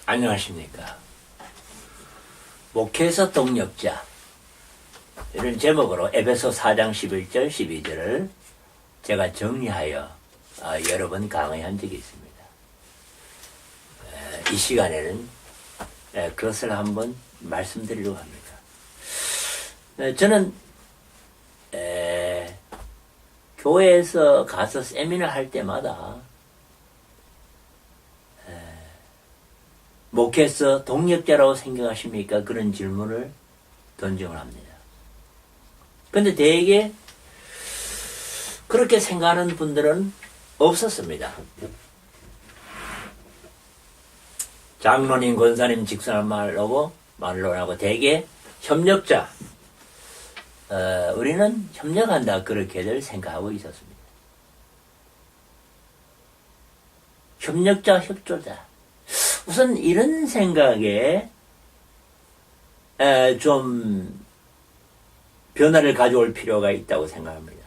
안녕하십니까. 목회에서 동력자, 이런 제목으로 에베소 4장 11절 12절을 제가 정리하여 여러 번 강의한 적이 있습니다. 이 시간에는 그것을 한번 말씀드리려고 합니다. 저는 교회에서 가서 세미나 할 때마다 목회에서 동력자라고 생각하십니까? 그런 질문을 던정을 합니다. 근데 대개 그렇게 생각하는 분들은 없었습니다. 장로님, 권사님, 직선한 말로라고 대개 협력자, 우리는 협력한다, 그렇게들 생각하고 있었습니다. 협력자, 협조자. 우선 이런 생각에 좀 변화를 가져올 필요가 있다고 생각합니다.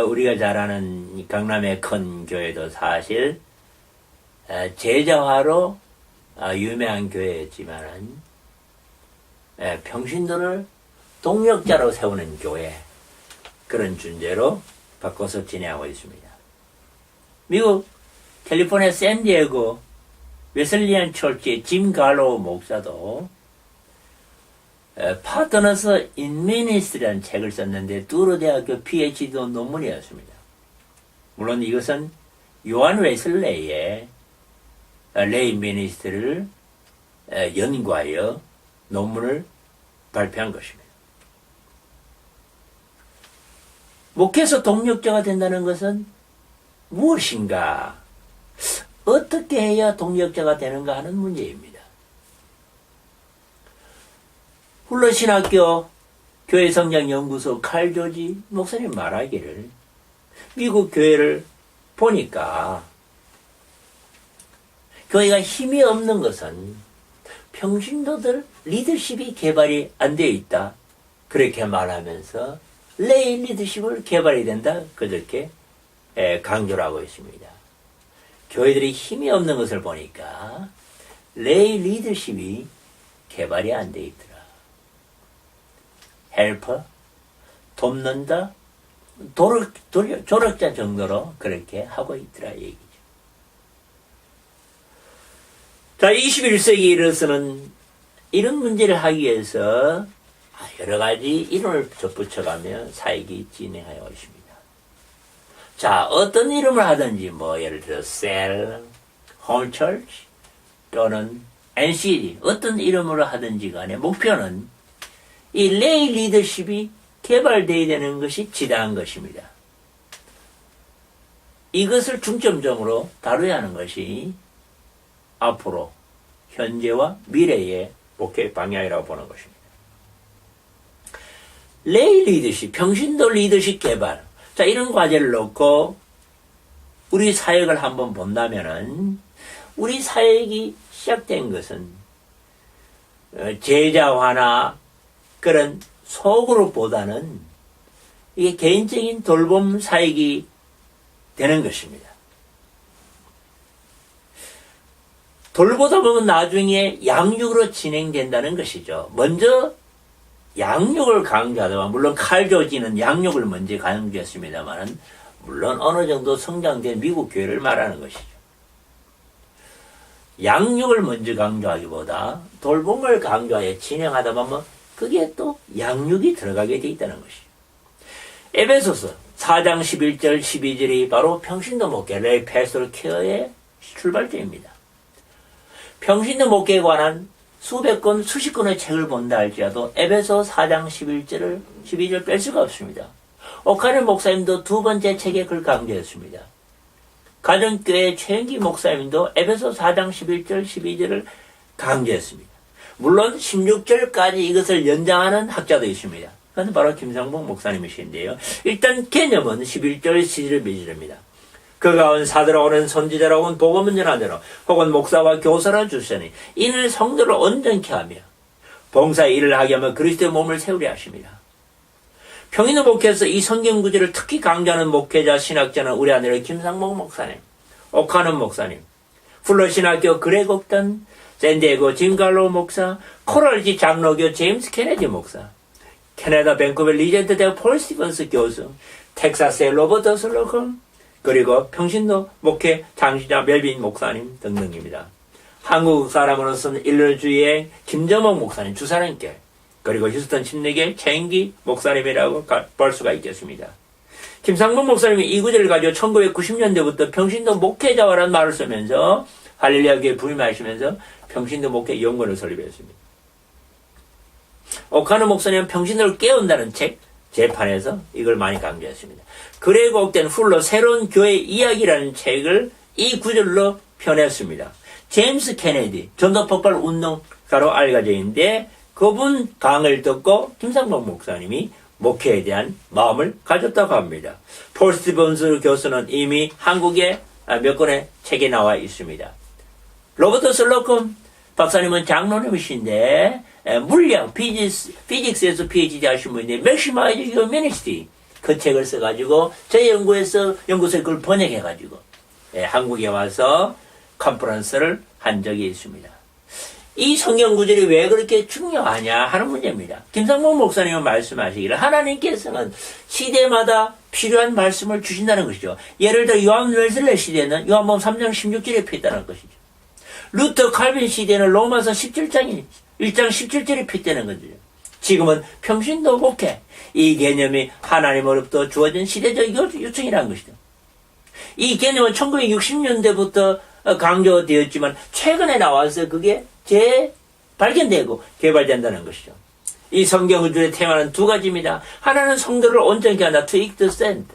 우리가 잘 아는 강남의 큰 교회도 사실 제자화로 유명한 교회였지만 평신도를 동력자로 세우는 교회, 그런 존재로 바꿔서 진행하고 있습니다. 미국 캘리포니아 샌디에고 웨슬리안 철치의 짐 갈로우 목사도 파트너스 인 미니스트리라는 책을 썼는데 뚜르 대학교 PhD 논문이었습니다. 물론 이것은 요한 웨슬레이의 레이 미니스트를 연구하여 논문을 발표한 것입니다. 목회에서 동력자가 된다는 것은 무엇인가? 어떻게 해야 동력자가 되는가 하는 문제입니다. 훌러신학교 교회성장연구소 칼 조지 목사님 말하기를 미국 교회를 보니까 교회가 힘이 없는 것은 평신도들 리더십이 개발이 안 되어 있다, 그렇게 말하면서 레이 리더십을 개발해야 된다, 그렇게 강조를 하고 있습니다. 교회들이 힘이 없는 것을 보니까 레이 리더십이 개발이 안 돼 있더라. 헬퍼, 돕는다, 조력자 정도로 그렇게 하고 있더라 얘기죠. 자, 21세기에 이르러서는 이런 문제를 하기 위해서 여러 가지 이름을 붙여가며 사역이 진행하여 있습니다. 자, 어떤 이름을 하든지, 예를 들어, 셀, 홈처치, 또는 NCD, 어떤 이름으로 하든지 간에 목표는 이 레이 리더십이 개발되어야 되는 것이 지당한 것입니다. 이것을 중점적으로 다뤄야 하는 것이 앞으로, 현재와 미래의 목회 방향이라고 보는 것입니다. 레이 리더십, 평신도 리더십 개발. 자, 이런 과제를 놓고 우리 사역을 한번 본다면은, 우리 사역이 시작된 것은 제자화나 그런 소그룹보다는 이게 개인적인 돌봄 사역이 되는 것입니다. 돌보다 보면 나중에 양육으로 진행된다는 것이죠. 먼저 양육을 강조하다가, 물론 칼 조지는 양육을 먼저 강조했습니다만, 물론 어느 정도 성장된 미국 교회를 말하는 것이죠. 양육을 먼저 강조하기보다 돌봄을 강조하여 진행하다 보면 그게 또 양육이 들어가게 돼 있다는 것이죠. 에베소서 4장 11절 12절이 바로 평신도 목회, 레이 패스토럴 케어의 출발점입니다. 평신도 목회에 관한 수백 권, 수십 권의 책을 본다 할지라도 에베소 4장 12절 뺄 수가 없습니다. 오카넬 목사님도 두 번째 책에 그걸 강조했습니다. 가정교회 최영기 목사님도 에베소 4장 11절, 12절을 강조했습니다. 물론 16절까지 이것을 연장하는 학자도 있습니다. 그건 바로 김상봉 목사님이신데요. 일단 개념은 11절, 12절, 메시지입니다. 그가 온 사도라 오는 선지자라 온 복음을 전하자로 혹은 목사와 교사라 주시니 이는 성도를 온전케 하며 봉사의 일을 하게 하면 그리스도의 몸을 세우려 하십니다. 평인도 목회에서 이 성경 구절을 특히 강조하는 목회자, 신학자는 우리 아내의 김상목 목사님, 오카는 목사님, 풀러 신학교 그레곡던, 샌디에고 짐갈로 목사, 코랄지 장로교 제임스 케네디 목사, 캐나다 밴쿠버 리젠트 대학 폴 스티븐스 교수, 텍사스의 로버트 슬로컴, 그리고 평신도 목회 장시자 멜빈 목사님 등등입니다. 한국 사람으로서는 일러주의 김정옥 목사님 주사님께, 그리고 휴스턴 침례교회 최인기 목사님이라고 볼 수가 있겠습니다. 김상문 목사님이 이 구절을 가지고 1990년대부터 평신도 목회자와라는 말을 쓰면서 할렐루야교회 부임하시면서 평신도 목회 연구원을 설립했습니다. 오카노 목사님은 평신도를 깨운다는 책 재판에서 이걸 많이 강조했습니다. 그레곡된 훌러 새로운 교회 이야기라는 책을 이 구절로 펴냈습니다. 제임스 케네디 전도 폭발 운동가로 알려져 있는데 그분 강을 듣고 김상복 목사님이 목회에 대한 마음을 가졌다고 합니다. 폴 스티븐스 교수는 이미 한국에 몇 권의 책에 나와 있습니다. 로버트 슬로컴 박사님은 장로님이신데 물리학, 피직스에서 PhD 하신 분인데 Maximize Your Ministry 그 책을 써가지고 제 연구소에 그걸 번역해가지고 한국에 와서 컨퍼런스를 한 적이 있습니다. 이 성경 구절이 왜 그렇게 중요하냐 하는 문제입니다. 김상목 목사님은 말씀하시기를 하나님께서는 시대마다 필요한 말씀을 주신다는 것이죠. 예를 들어 요한 웰슬레 시대는 요한복음 3장 16절에 폈다는 것이죠. 루터 칼빈 시대는 로마서 17장 1장 17절에 폈다는 거죠. 지금은 평신도 목회 이 개념이 하나님으로부터 주어진 시대적 요청이라는 것이죠. 이 개념은 1960년대부터 강조되었지만 최근에 나와서 그게 재발견되고 개발된다는 것이죠. 이 성경 구절의 테마는 두 가지입니다. 하나는 성도를 온전케 한다. To equip the saint.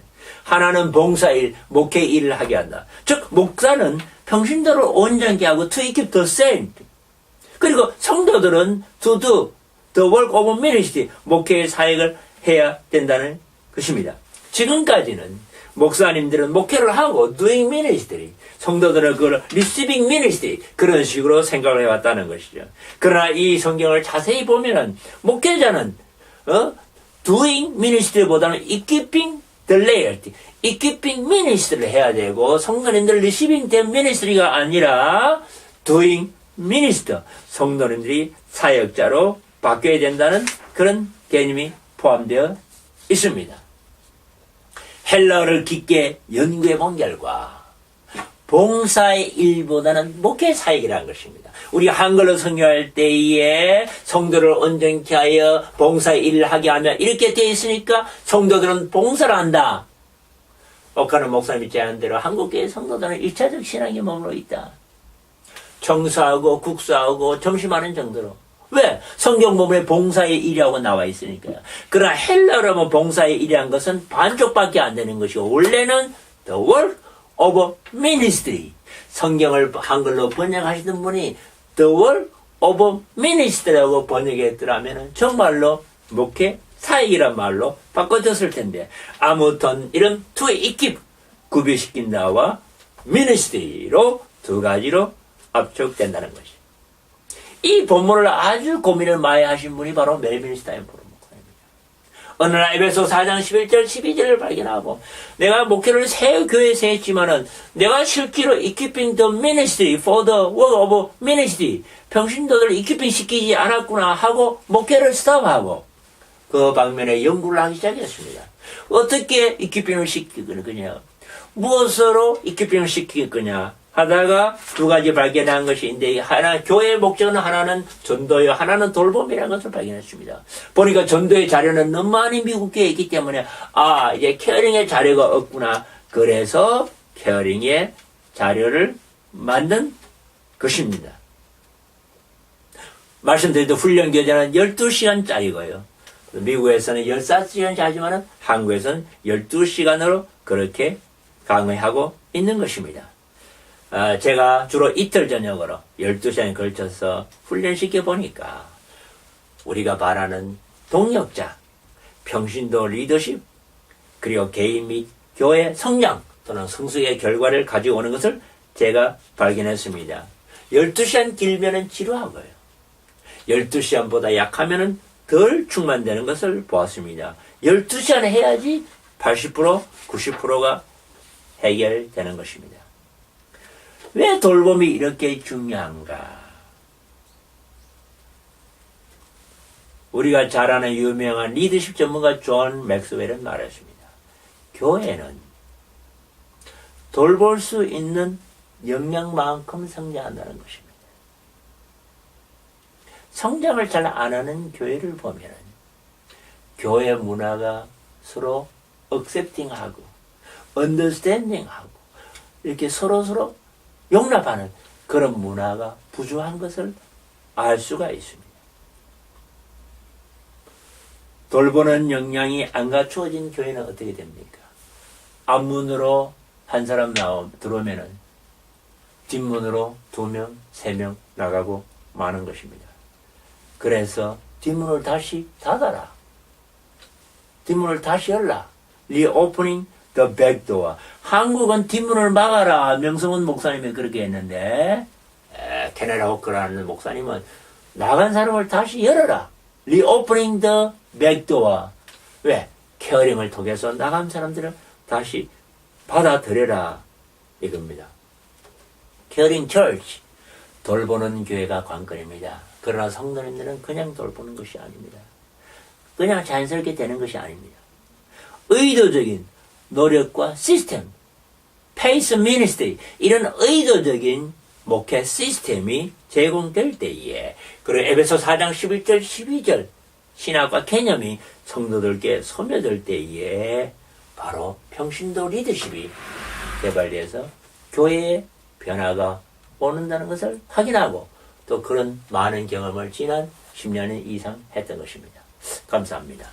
하나는 봉사일, 목회 일을 하게 한다. 즉 목사는 평신도를 온전케 하고 to equip the saint. 그리고 성도들은 to do the work of ministry. 목회의 사역을 해야 된다는 것입니다. 지금까지는 목사님들은 목회를 하고 doing ministry, 성도들은 그걸 receiving ministry 그런 식으로 생각을 해왔다는 것이죠. 그러나 이 성경을 자세히 보면은 목회자는 doing ministry보다는 equipping the laity, equipping ministry를 해야 되고 성도님들 receiving the ministry가 아니라 doing minister, 성도님들이 사역자로 바뀌어야 된다는 그런 개념이 포함되어 있습니다. 헬라어를 깊게 연구해 본 결과 봉사의 일보다는 목회 사역이라는 것입니다. 우리 한글로 성경할 때에 성도를 온전케 하여 봉사의 일을 하게 하면 이렇게 되어 있으니까 성도들은 봉사를 한다. 오카노 목사님이 제안한 대로 한국교회 성도들은 1차적 신앙에 머물러 있다. 청소하고 국수하고 점심하는 정도로. 왜? 성경 보면 봉사의 일이라고 나와 있으니까요. 그러나 헬라어로 봉사의 일이란 것은 반쪽밖에 안 되는 것이고 원래는 the work of ministry. 성경을 한글로 번역하시던 분이 the work of ministry라고 번역했더라면 정말로 목회 사역이란 말로 바꿔줬을 텐데 아무튼 이런 to equip 구별시킨다와 ministry로 두 가지로 압축된다는 것이죠. 이 본문을 아주 고민을 많이 하신 분이 바로 멜빈 스타인포르 목사입니다. 어느 날 에베소 4장 11절 12절을 발견하고 내가 목회를 새 교회에서 했지만은 내가 실제로 equipping the ministry for the work of ministry 평신도들을 equipping 시키지 않았구나 하고 목회를 스톱하고 그 방면에 연구를 하기 시작했습니다. 어떻게 equipping을 시킬 거냐, 무엇으로 equipping을 시킬 거냐 하다가 두 가지 발견한 것인데 하나 교회의 목적은 하나는 전도요 하나는 돌봄이라는 것을 발견했습니다. 보니까 전도의 자료는 너무 많이 미국 교회에 있기 때문에 이제 케어링의 자료가 없구나. 그래서 케어링의 자료를 만든 것입니다. 말씀드린 훈련 교재는 12시간짜리고요. 미국에서는 15시간씩 하지만 한국에서는 12시간으로 그렇게 강의하고 있는 것입니다. 제가 주로 이틀 저녁으로 12시간에 걸쳐서 훈련시켜 보니까 우리가 바라는 동력자, 평신도 리더십, 그리고 개인 및 교회 성장 또는 성숙의 결과를 가지고 오는 것을 제가 발견했습니다. 12시간 길면은 지루하고요. 12시간보다 약하면은 덜 충만되는 것을 보았습니다. 12시간 해야지 80%, 90%가 해결되는 것입니다. 왜 돌봄이 이렇게 중요한가? 우리가 잘 아는 유명한 리더십 전문가 존 맥스웰은 말했습니다. 교회는 돌볼 수 있는 역량만큼 성장한다는 것입니다. 성장을 잘 안 하는 교회를 보면 교회 문화가 서로 accepting하고 understanding하고 이렇게 서로 용납하는 그런 문화가 부족한 것을 알 수가 있습니다. 돌보는 역량이 안 갖추어진 교회는 어떻게 됩니까? 앞문으로 한 사람 들어오면은 뒷문으로 2명, 3명 나가고 마는 것입니다. 그래서 뒷문을 다시 닫아라. 뒷문을 다시 열라. Reopening the back door. 한국은 뒷문을 막아라. 명성훈 목사님이 그렇게 했는데 케네라 호크라는 목사님은 나간 사람을 다시 열어라. Reopening the back door. 왜? 케어링을 통해서 나간 사람들을 다시 받아들여라. 이겁니다. 케어링 처치. 돌보는 교회가 관건입니다. 그러나 성도님들은 그냥 돌보는 것이 아닙니다. 그냥 자연스럽게 되는 것이 아닙니다. 의도적인 노력과 시스템, 페이스 미니스트리, 이런 의도적인 목회 시스템이 제공될 때에, 그리고 에베소 4장 11절, 12절 신학과 개념이 성도들께 소멸될 때에 바로 평신도 리더십이 개발돼서 교회의 변화가 오는다는 것을 확인하고 또 그런 많은 경험을 지난 10년 이상 했던 것입니다. 감사합니다.